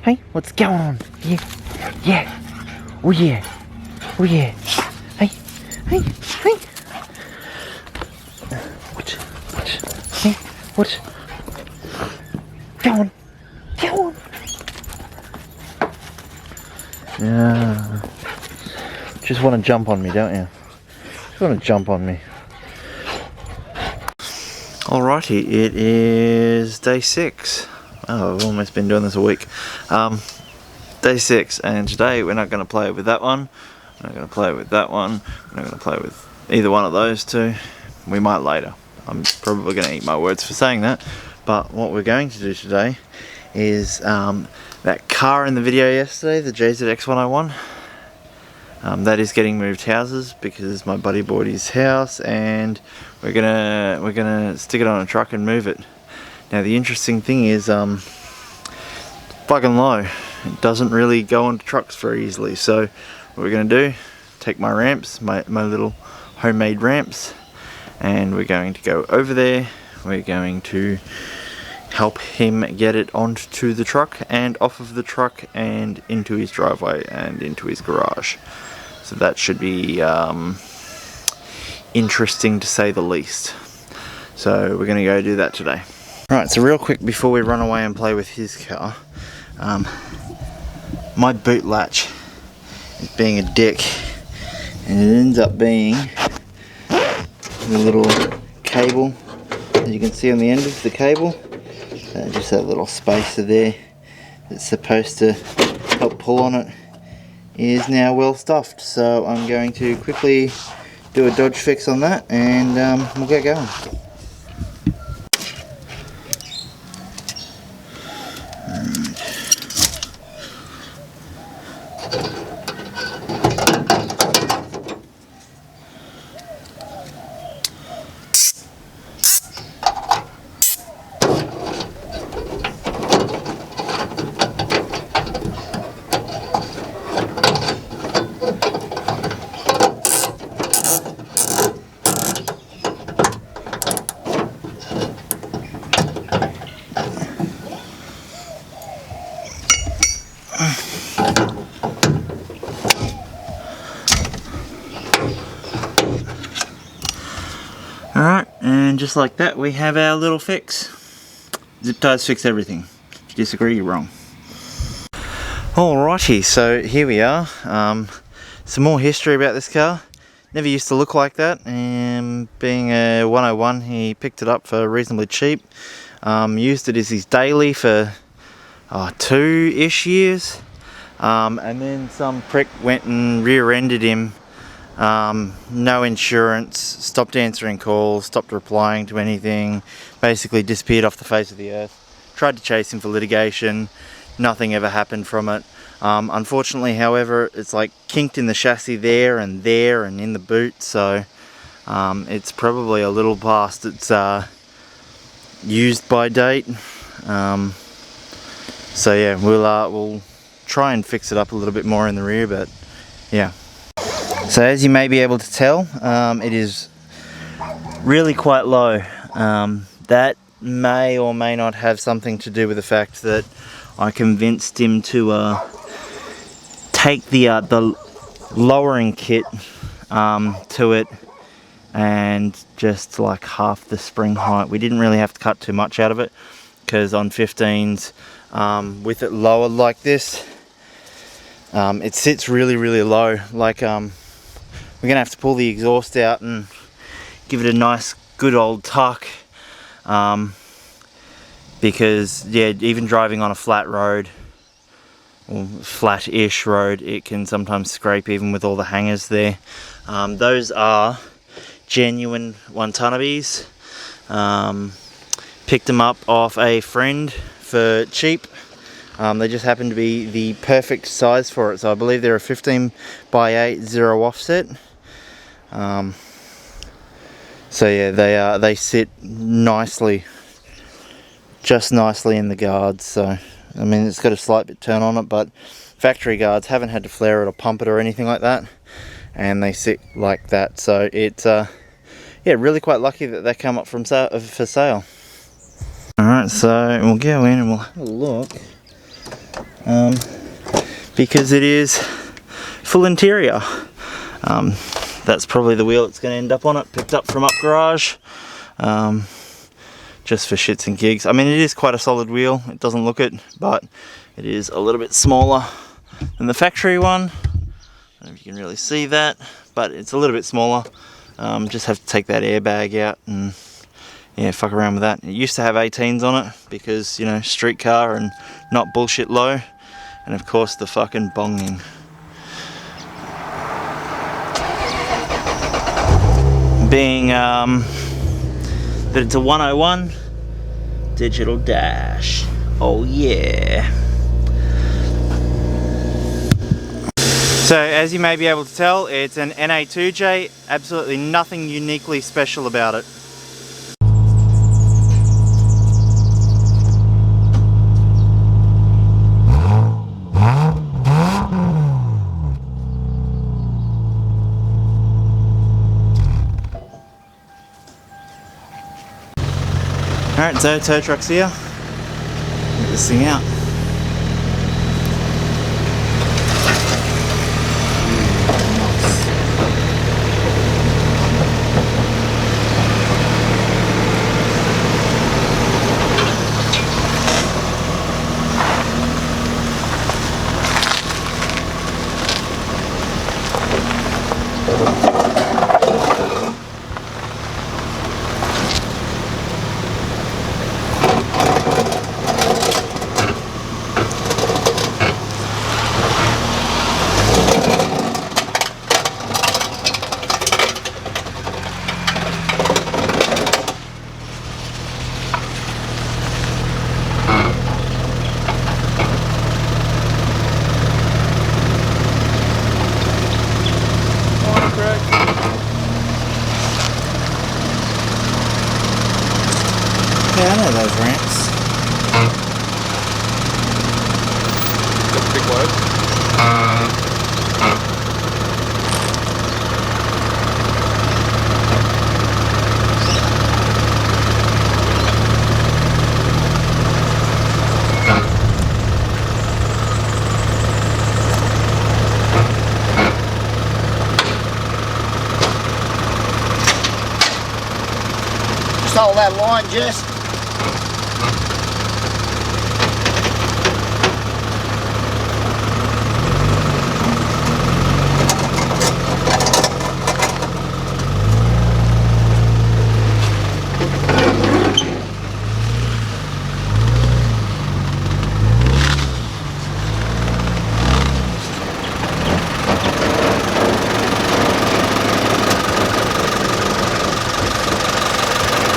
Hey, what's going on? Yeah, yeah, oh yeah, oh yeah. Hey, hey, hey. What? Hey, what? Go on, go on. Yeah. Just want to jump on me, don't you? Just want to jump on me. Alrighty, it is day 6. Oh, I've almost been doing this a week. Day 6, and today we're not going to play with that one. We're not going to play with that one. We're not going to play with either one of those two. We might later. I'm probably going to eat my words for saying that. But what we're going to do today is that car in the video yesterday, the Jzx100. That is getting moved houses because my buddy bought his house, and we're gonna stick it on a truck and move it. Now the interesting thing is, fucking low. It doesn't really go onto trucks very easily. So what we're gonna do, take my ramps, my little homemade ramps, and we're going to go over there. We're going to help him get it onto the truck and off of the truck and into his driveway and into his garage. So that should be interesting to say the least. So we're going to go do that today. Right, so real quick before we run away and play with his car, my boot latch is being a dick, and it ends up being the little cable, as you can see on the end of the cable, just that little spacer there that's supposed to help pull on it is now well stuffed. So I'm going to quickly do a dodge fix on that, and we'll get going. Alright, and just like that we have our little fix. Zip ties fix everything. If you disagree, you're wrong. Alrighty, so here we are. Some more history about this car. Never used to look like that, and being a 101, he picked it up for reasonably cheap. Used it as his daily for 2-ish years. And then some prick went and rear-ended him. No insurance, stopped answering calls, stopped replying to anything, basically disappeared off the face of the earth. Tried to chase him for litigation, nothing ever happened from it. Unfortunately, however, it's like kinked in the chassis there and in the boot, so it's probably a little past its used by date. So yeah, we'll try and fix it up a little bit more in the rear, but yeah. So as you may be able to tell, it is really quite low. That may or may not have something to do with the fact that I convinced him to take the lowering kit to it and just like half the spring height. We didn't really have to cut too much out of it, because on 15s, with it lowered like this, it sits really low. Like we're gonna have to pull the exhaust out and give it a nice good old tuck, because yeah, even driving on a flat road or flat-ish road, it can sometimes scrape even with all the hangers there. Those are genuine 1-tonnabies. Picked them up off a friend for cheap. They just happen to be the perfect size for it. So I believe they're a 15x8 zero offset. So yeah, they sit nicely, just nicely in the guards. So I mean, it's got a slight bit turn on it, but factory guards, haven't had to flare it or pump it or anything like that, and they sit like that. So it's yeah, really quite lucky that they come up for sale. Alright, so we'll go in and we'll have a look because it is full interior. That's probably the wheel it's going to end up on. It picked up from up garage, just for shits and gigs. I mean, it is quite a solid wheel. It doesn't look it, but it is a little bit smaller than the factory one. I don't know if you can really see that, but it's a little bit smaller. Just have to take that airbag out and yeah, fuck around with that. It used to have 18s on it because, you know, street car and not bullshit low. And of course the fucking bonging. Being that it's a 101 digital dash. Oh yeah. So as you may be able to tell, it's an ae92J, absolutely nothing uniquely special about it. Alright, so tow truck's here. Get this thing out. Yeah, I know those ramps. Got the big load. Just hold that line, Jess.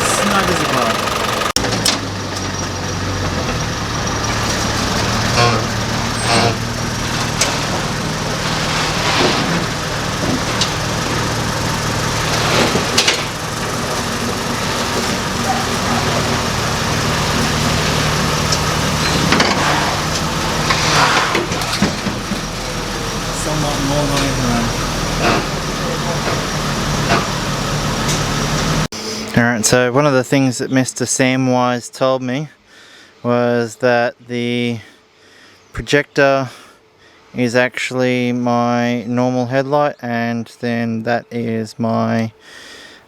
Snug as a bug. Somewhat more noise run. Alright, so one of the things that Mr. Samwise told me was that the projector is actually my normal headlight and then that is my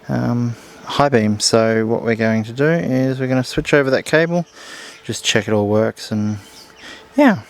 high beam. So what we're going to do is we're going to switch over that cable, just check it all works, and yeah.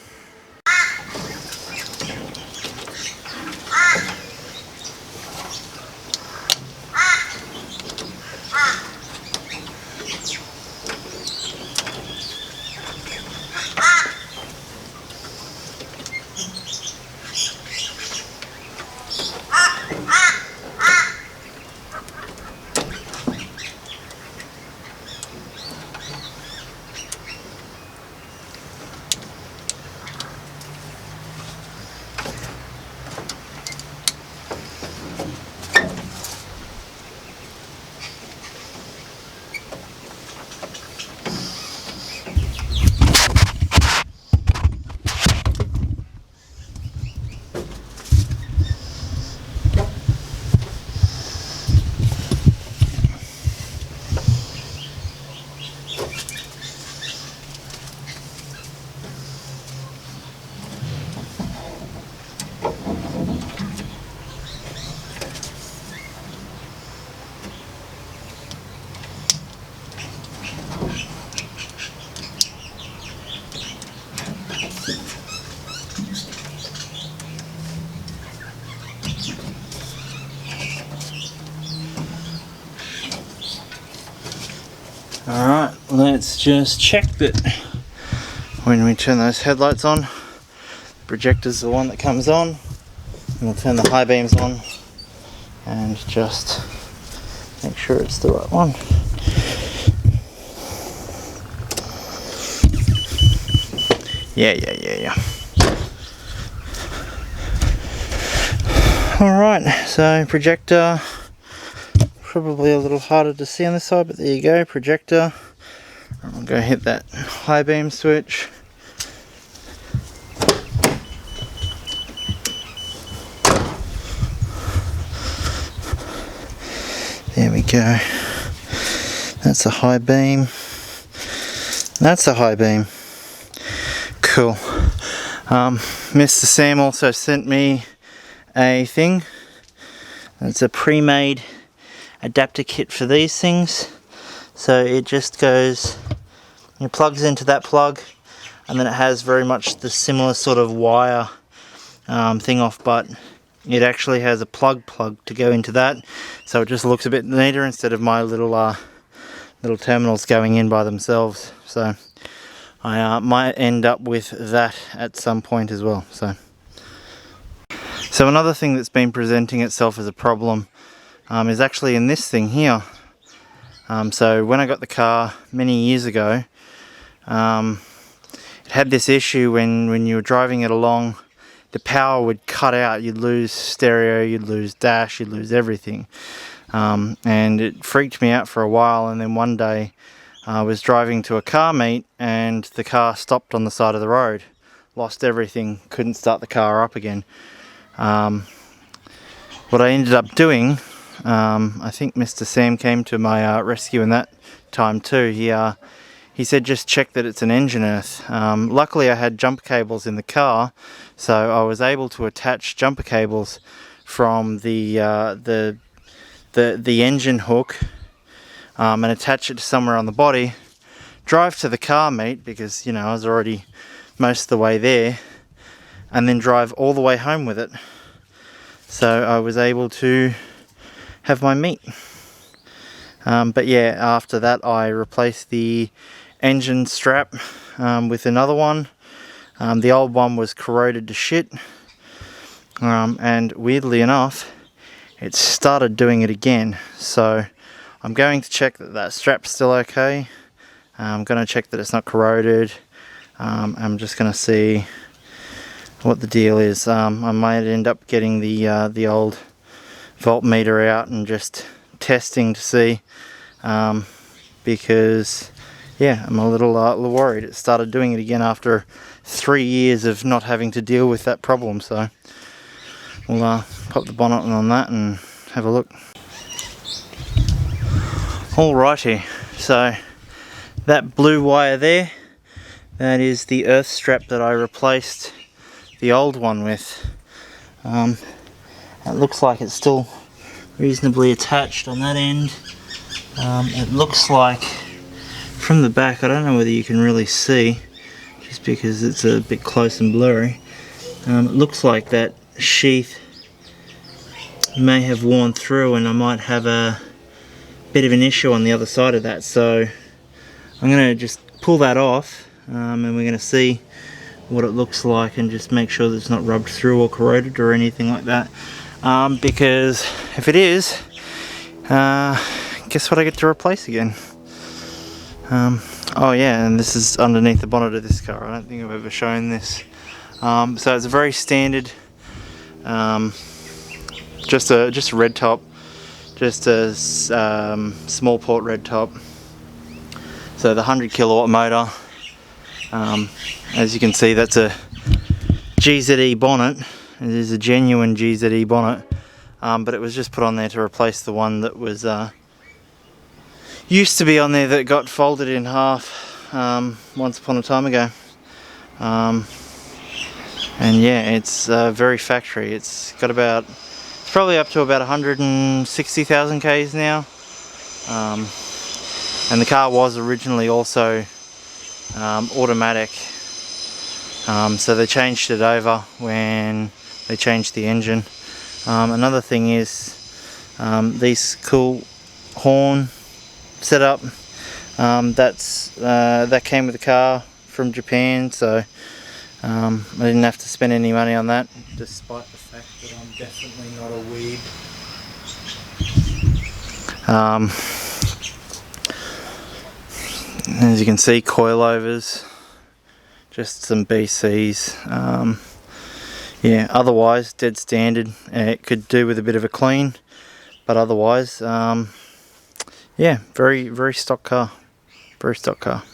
Alright, let's just check that when we turn those headlights on, the projector's the one that comes on, and we'll turn the high beams on and just make sure it's the right one. Yeah. Alright, so projector, probably a little harder to see on this side, but there you go, projector. I'll go hit that high beam switch. There we go. That's a high beam. That's a high beam. Cool. Mr. Sam also sent me a thing. It's a pre-made adapter kit for these things. So it just goes, it plugs into that plug, and then it has very much the similar sort of wire thing off, but it actually has a plug to go into that, so it just looks a bit neater instead of my little terminals going in by themselves. So I might end up with that at some point as well. So another thing that's been presenting itself as a problem is actually in this thing here. So when I got the car many years ago, it had this issue when you were driving it along, the power would cut out, you'd lose stereo, you'd lose dash, you'd lose everything. And it freaked me out for a while, and then one day I was driving to a car meet and the car stopped on the side of the road. Lost everything, couldn't start the car up again. What I ended up doing, I think Mr. Sam came to my rescue in that time too. He said just check that it's an engine earth. Luckily I had jumper cables in the car, so I was able to attach jumper cables from the engine hook and attach it to somewhere on the body, drive to the car meet, because you know I was already most of the way there, and then drive all the way home with it. So I was able to have my meet. But yeah, after that I replaced the engine strap with another one. The old one was corroded to shit, and weirdly enough it started doing it again. So I'm going to check that that strap's still okay. I'm going to check that it's not corroded. I'm just going to see what the deal is. I might end up getting the old voltmeter out and just testing to see, because yeah, I'm a little worried. It started doing it again after 3 years of not having to deal with that problem. So we'll pop the bonnet on that and have a look. Alrighty, so that blue wire there, that is the earth strap that I replaced the old one with. It looks like it's still reasonably attached on that end. It looks like from the back, I don't know whether you can really see just because it's a bit close and blurry. It looks like that sheath may have worn through, and I might have a bit of an issue on the other side of that. So I'm going to just pull that off, and we're going to see what it looks like and just make sure that it's not rubbed through or corroded or anything like that, because if it is, guess what I get to replace again. Oh yeah, and this is underneath the bonnet of this car. I don't think I've ever shown this. So it's a very standard, just a red top, just a small port red top. So the 100 kilowatt motor, as you can see, that's a GZE bonnet. It is a genuine GZE bonnet, but it was just put on there to replace the one that was used to be on there that got folded in half once upon a time ago. And yeah, it's very factory. It's got about, it's probably up to about 160,000 Ks now. And the car was originally also automatic, So they changed it over when they changed the engine. Another thing is these cool horn setup. That came with the car from Japan, so I didn't have to spend any money on that, despite the fact that I'm definitely not a weeb. As you can see, coilovers, just some BCs. Yeah, otherwise dead standard. It could do with a bit of a clean, but otherwise, yeah, very stock car. Very stock car.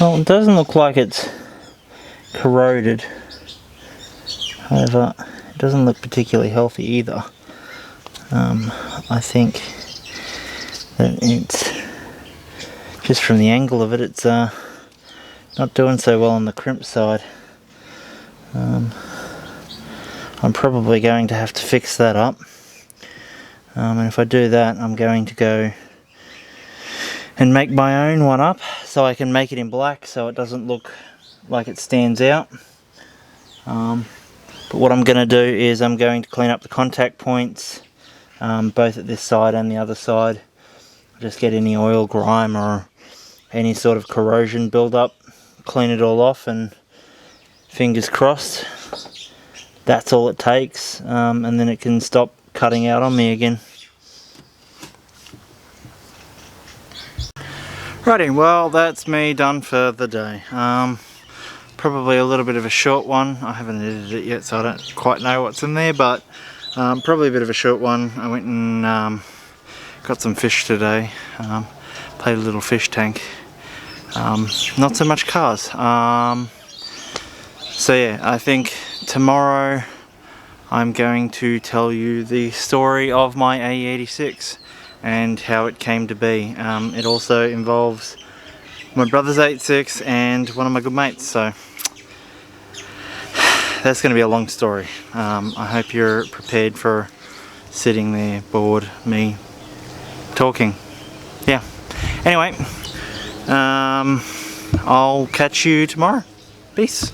Well, it doesn't look like it's corroded. However, it doesn't look particularly healthy either. I think that it's, just from the angle of it, it's not doing so well on the crimp side. I'm probably going to have to fix that up. And if I do that, I'm going to go and make my own one up, so I can make it in black so it doesn't look like it stands out. But what I'm going to do is I'm going to clean up the contact points, both at this side and the other side. Just get any oil, grime or any sort of corrosion build up, clean it all off, and fingers crossed that's all it takes, and then it can stop cutting out on me again. Righty, well, that's me done for the day. Probably a little bit of a short one. I haven't edited it yet, so I don't quite know what's in there, but probably a bit of a short one. I went and got some fish today. Played a little fish tank. Not so much cars. So yeah, I think tomorrow I'm going to tell you the story of my ae92 and how it came to be. It also involves my brother's 86 and one of my good mates, so that's going to be a long story. I hope you're prepared for sitting there bored me talking. Yeah, anyway, I'll catch you tomorrow. Peace.